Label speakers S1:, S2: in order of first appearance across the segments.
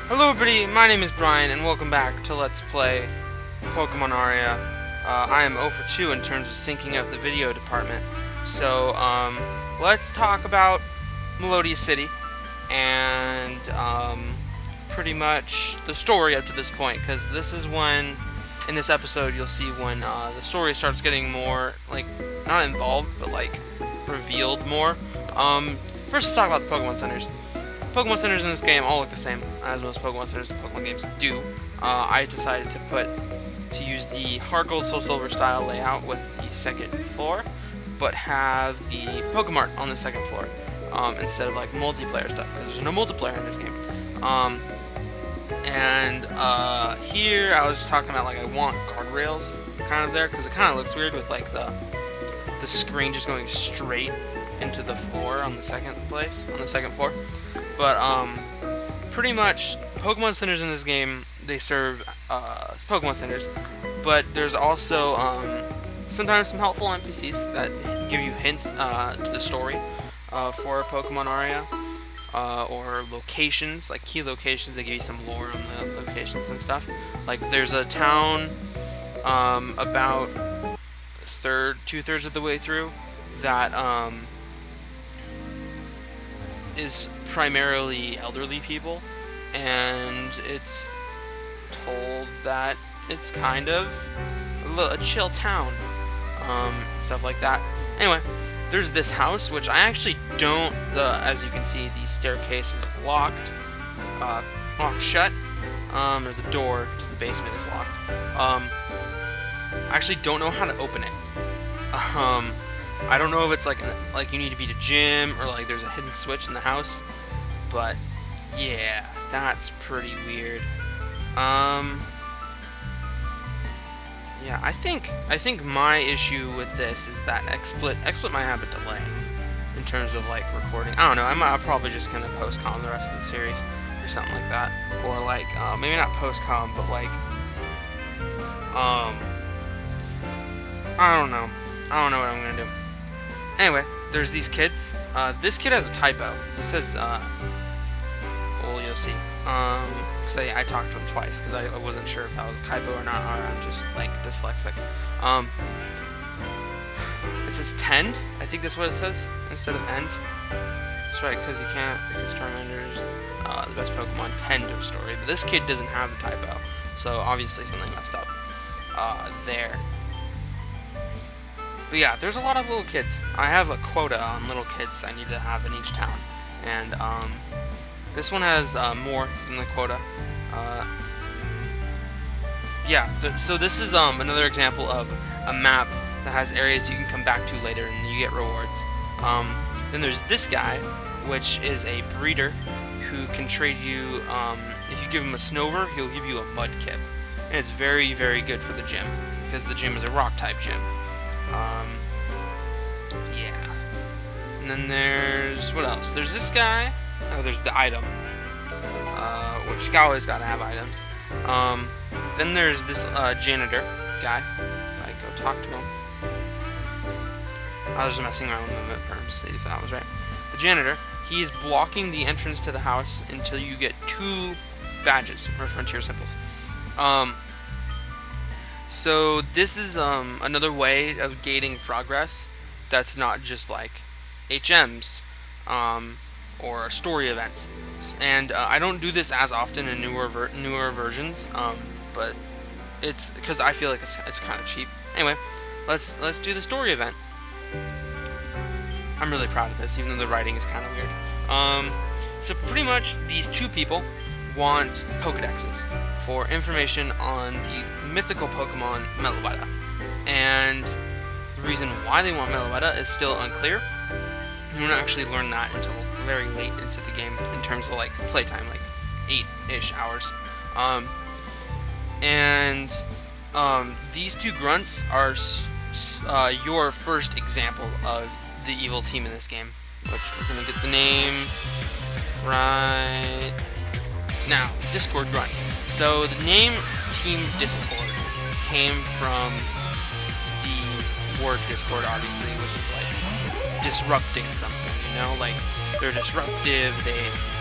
S1: Hello everybody, my name is Brian and welcome back to Let's Play Pokemon Aria. I am 0 for 2 in terms of syncing up the video department. So, let's talk about Melodia City and, pretty much the story up to this point, because this is when, in this episode, you'll see when, the story starts getting more, like, not involved, but, like, revealed more. First let's talk about the Pokemon Centers. Pokemon Centers in this game all look the same, as most Pokemon Centers in Pokemon games do. I decided to use the Heart Gold Soul Silver style layout with the second floor, but have the Pokemart on the second floor, instead of like multiplayer stuff, because there's no multiplayer in this game. Here I was just talking about, like, I want guardrails kind of there, because it kind of looks weird with like the screen just going straight into the floor on the second floor. But, pretty much, Pokemon Centers in this game, they serve, Pokemon Centers, but there's also, sometimes some helpful NPCs that give you hints, to the story, for Pokemon Aria, or locations, like key locations. They give you some lore on the locations and stuff. Like, there's a town, about two-thirds of the way through, that, is primarily elderly people, and it's told that it's kind of a chill town, stuff like that. Anyway, there's this house, which I actually don't, as you can see, the staircase is locked shut, or the door to the basement is locked. I actually don't know how to open it. I don't know if it's like you need to be to gym, or like there's a hidden switch in the house, but yeah, that's pretty weird. Yeah, I think my issue with this is that XSplit might have a delay in terms of like recording. I don't know. I'm probably just gonna post-com the rest of the series or something like that, or like maybe not post-com, but like I don't know what I'm gonna do. Anyway, there's these kids. This kid has a typo. He says, well, you'll see. Because I talked to him twice, because I wasn't sure if that was a typo or not, or I'm just, like, dyslexic. It says tend. I think that's what it says, instead of end. That's right, because Charmander's the best Pokemon tend of story. But this kid doesn't have the typo, so obviously something messed up there. But yeah, there's a lot of little kids. I have a quota on little kids I need to have in each town. And, this one has, more than the quota. So this is, another example of a map that has areas you can come back to later and you get rewards. Then there's this guy, which is a breeder who can trade you, if you give him a Snover, he'll give you a Mudkip. And it's very, very good for the gym, because the gym is a rock-type gym. Yeah. And then there's, what else? There's this guy. Oh, there's the item. Which you always gotta have items. Then there's this, janitor guy. If I go talk to him. I was just messing around with movement perms to see if that was right. The janitor, he's blocking the entrance to the house until you get 2 badges, or frontier symbols. So this is another way of gating progress that's not just like HMs or story events. And I don't do this as often in newer versions, but it's because I feel like it's kind of cheap. Anyway, let's do the story event. I'm really proud of this, even though the writing is kind of weird. So pretty much these 2 people want Pokedexes for information on the mythical Pokemon Meloetta, and the reason why they want Meloetta is still unclear. You won't actually learn that until very late into the game in terms of like playtime, like 8-ish hours. These 2 grunts are your first example of the evil team in this game, which we're gonna get the name right now. Discord Grunt. So the name Team Discord came from the word Discord, obviously, which is like disrupting something, you know? Like, they're disruptive,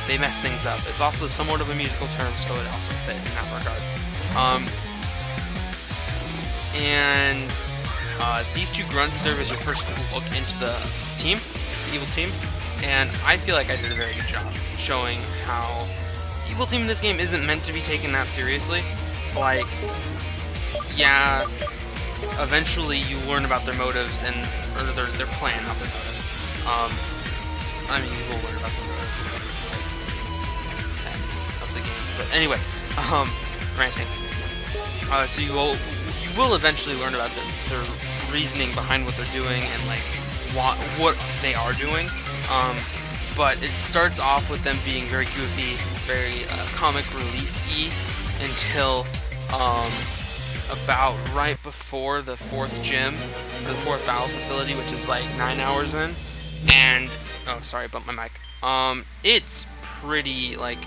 S1: they mess things up. It's also somewhat of a musical term, so it also fit in that regards. These two grunts serve as your first look into the team, the evil team, and I feel like I did a very good job showing how the evil team in this game isn't meant to be taken that seriously. Like, yeah, eventually you learn about their motives or their plan, not their motive. I mean, you will learn about their motive of the game, but anyway, ranting. So you will eventually learn about their reasoning behind what they're doing and like what they are doing. But it starts off with them being very goofy, very comic relief-y until about right before the 4th gym, or the 4th battle facility, which is like 9 hours in. And oh, sorry, I bumped my mic. It's pretty like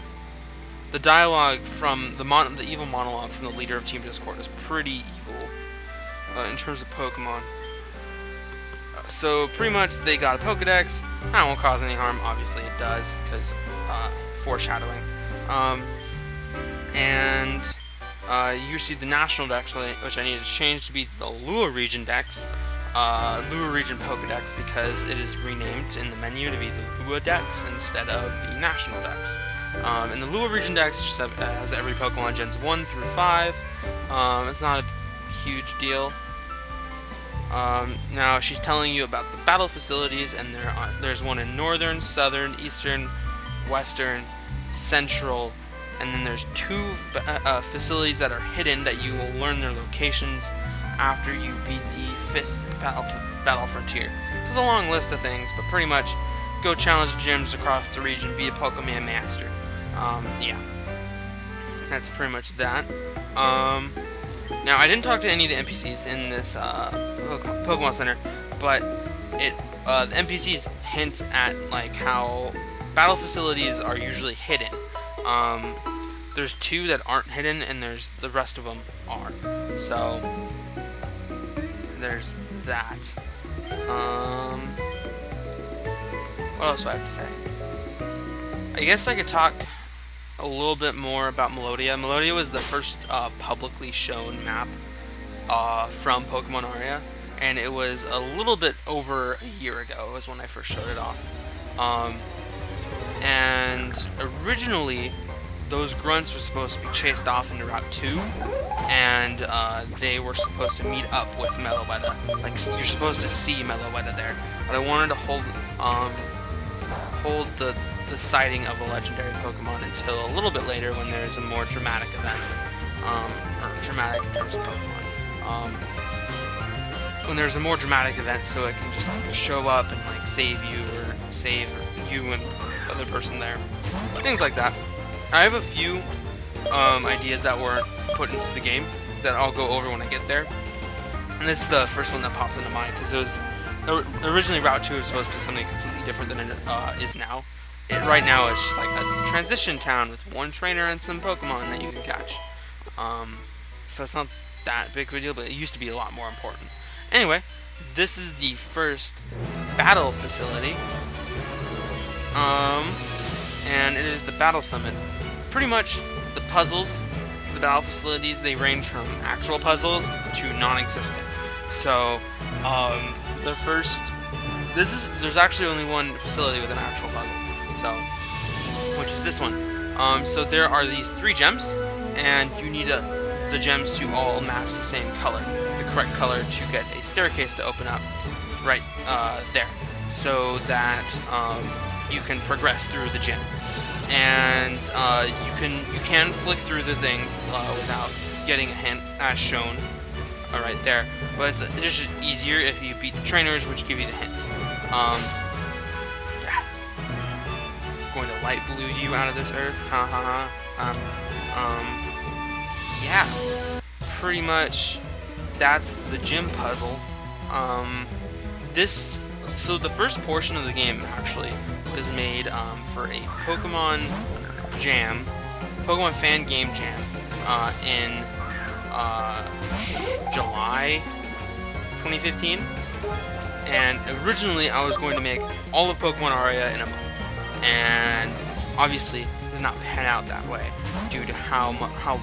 S1: the dialogue from the evil monologue from the leader of Team Discord is pretty evil in terms of Pokemon. So pretty much they got a Pokedex. That won't cause any harm. Obviously it does, because foreshadowing. You see the National Dex, which I need to change to be the Lua Region Dex. Lua Region Pokedex, because it is renamed in the menu to be the Lua Dex instead of the National Dex. And the Lua Region Dex just has every Pokemon Gens 1 through 5. It's not a huge deal. Now she's telling you about the battle facilities, and there's one in Northern, Southern, Eastern, Western, Central, and then there's 2 facilities that are hidden that you will learn their locations after you beat the 5th battle frontier. So it's a long list of things, but pretty much go challenge gyms across the region, be a Pokemon master. Yeah, that's pretty much that. Now I didn't talk to any of the NPCs in this Pokemon Center, but the NPCs hint at like how battle facilities are usually hidden. There's 2 that aren't hidden, and the rest of them are. So there's that. What else do I have to say? I guess I could talk a little bit more about Melodia. Melodia was the first publicly shown map from Pokemon Aria, and it was a little bit over a year ago was when I first showed it off. And originally, those grunts were supposed to be chased off into Route 2, and they were supposed to meet up with Meloetta. Like, you're supposed to see Meloetta there. But I wanted to hold the sighting of a legendary Pokemon until a little bit later, when there's a more dramatic event, or dramatic in terms of Pokemon. When there's a more dramatic event, so it can just like show up and like save you and the other person there, things like that. I have a few ideas that were put into the game that I'll go over when I get there. And this is the first one that popped into mind, because it was originally Route 2 was supposed to be something completely different than it is now. Right now it's just like a transition town with 1 trainer and some Pokemon that you can catch. So it's not that big of a deal, but it used to be a lot more important. Anyway, this is the first battle facility. And it is the Battle Summit. Pretty much the puzzles, the battle facilities, they range from actual puzzles to non-existent. So, there's actually only 1 facility with an actual puzzle. So, which is this one. So there are these 3 gems, and you need the gems to all match the same color, the correct color, to get a staircase to open up right there, so that you can progress through the gym. And you can flick through the things without getting a hint, as shown right there. But it's just easier if you beat the trainers, which give you the hints. Yeah. Going to light blue you out of this earth. Ha ha ha. Yeah. Pretty much, that's the gym puzzle. So the first portion of the game actually was made for a Pokemon Jam, Pokemon Fan Game Jam, in July 2015. And originally I was going to make all of Pokemon Aria in a month. And obviously did not pan out that way due to how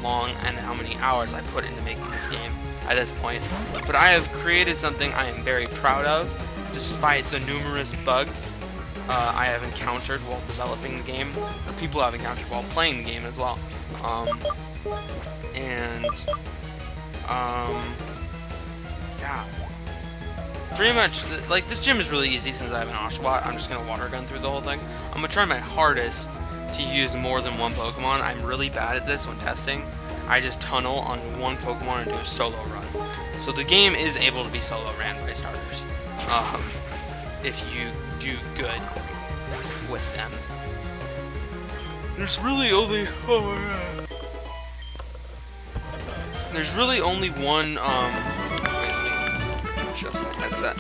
S1: long and how many hours I put into making this game at this point. But I have created something I am very proud of, despite the numerous bugs I have encountered while developing the game, or people have encountered while playing the game as well. Yeah. Pretty much, like, this gym is really easy since I have an Oshawott. I'm just going to water gun through the whole thing. I'm going to try my hardest to use more than one Pokemon. I'm really bad at this when testing. I just tunnel on one Pokemon and do a solo run. So the game is able to be solo ran by starters, if you do good with them. There's really only one wait, let me adjust my headset.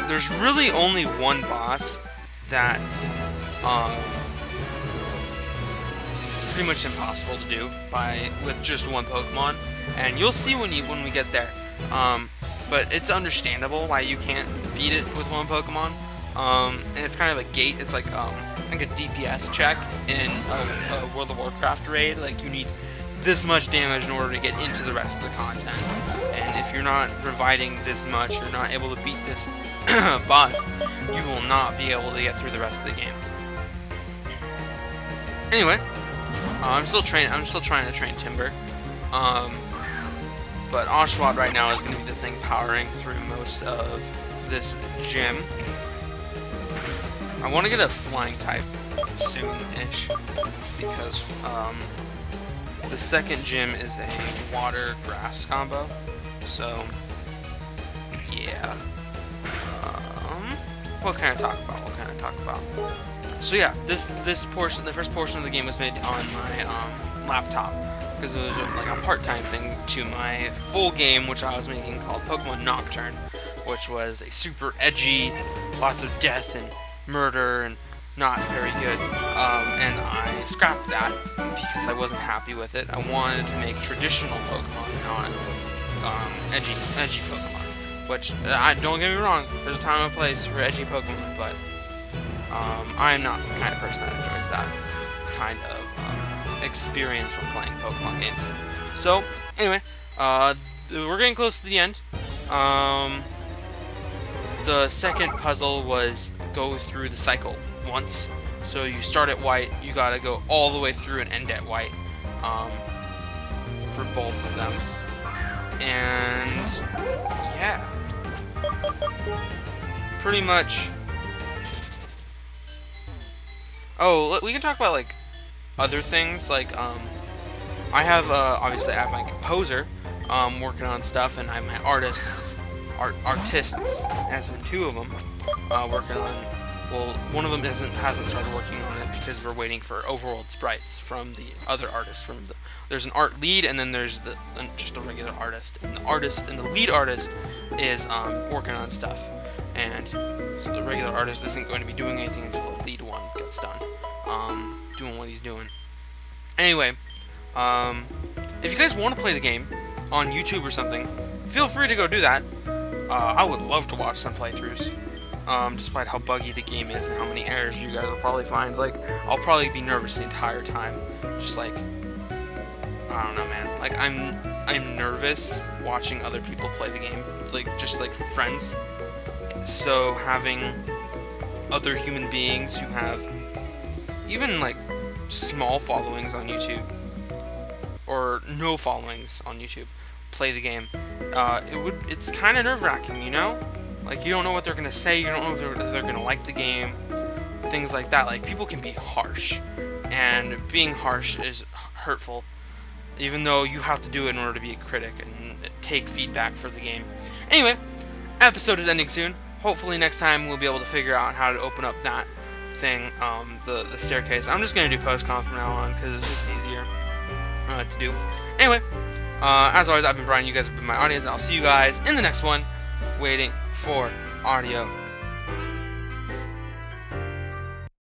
S1: There's really only one boss that's pretty much impossible to do with just one Pokemon, and you'll see when we get there. But it's understandable why you can't beat it with one Pokemon. And it's kind of a gate. It's like a DPS check in a World of Warcraft raid. Like, you need this much damage in order to get into the rest of the content. And if you're not providing this much, you're not able to beat this boss, you will not be able to get through the rest of the game. Anyway, I'm still trying to train Timber. But Oshawott right now is going to be the thing powering through most of this gym. I want to get a flying type soon-ish, because the second gym is a water-grass combo. So, yeah. What can I talk about? So yeah, this portion, the first portion of the game was made on my laptop, because it was like a part-time thing to my full game, which I was making, called Pokemon Nocturne, which was a super edgy, lots of death and murder and not very good. And I scrapped that because I wasn't happy with it. I wanted to make traditional Pokemon, not edgy Pokemon. Which, don't get me wrong, there's a time and a place for edgy Pokemon, but I'm not the kind of person that enjoys that kind of experience when playing Pokemon games. So, anyway, we're getting close to the end. The second puzzle was go through the cycle once. So you start at white, you gotta go all the way through and end at white, for both of them. And yeah, pretty much. Oh, we can talk about like other things. Like I have obviously I have my composer working on stuff, and I have my artists, as in two of them, working on. Well, one of them hasn't started working on it because we're waiting for overworld sprites from the other artist. There's an art lead, and then there's just a regular artist. And the lead artist is working on stuff, and so the regular artist isn't going to be doing anything until the lead one gets done, doing what he's doing. Anyway, if you guys want to play the game on YouTube or something, feel free to go do that. I would love to watch some playthroughs. Despite how buggy the game is and how many errors you guys will probably find. Like, I'll probably be nervous the entire time. Just like, I don't know, man. Like, I'm nervous watching other people play the game. Like, just like friends. So having other human beings who have even like small followings on YouTube or no followings on YouTube play the game, it's kind of nerve-wracking, you know? Like, you don't know what they're going to say, you don't know if they're going to like the game, things like that. Like, people can be harsh, and being harsh is hurtful, even though you have to do it in order to be a critic and take feedback for the game. Anyway, episode is ending soon. Hopefully next time we'll be able to figure out how to open up that thing, the staircase. I'm just going to do post-com from now on, because it's just easier to do. Anyway, as always, I've been Brian, you guys have been my audience, and I'll see you guys in the next one, waiting for audio.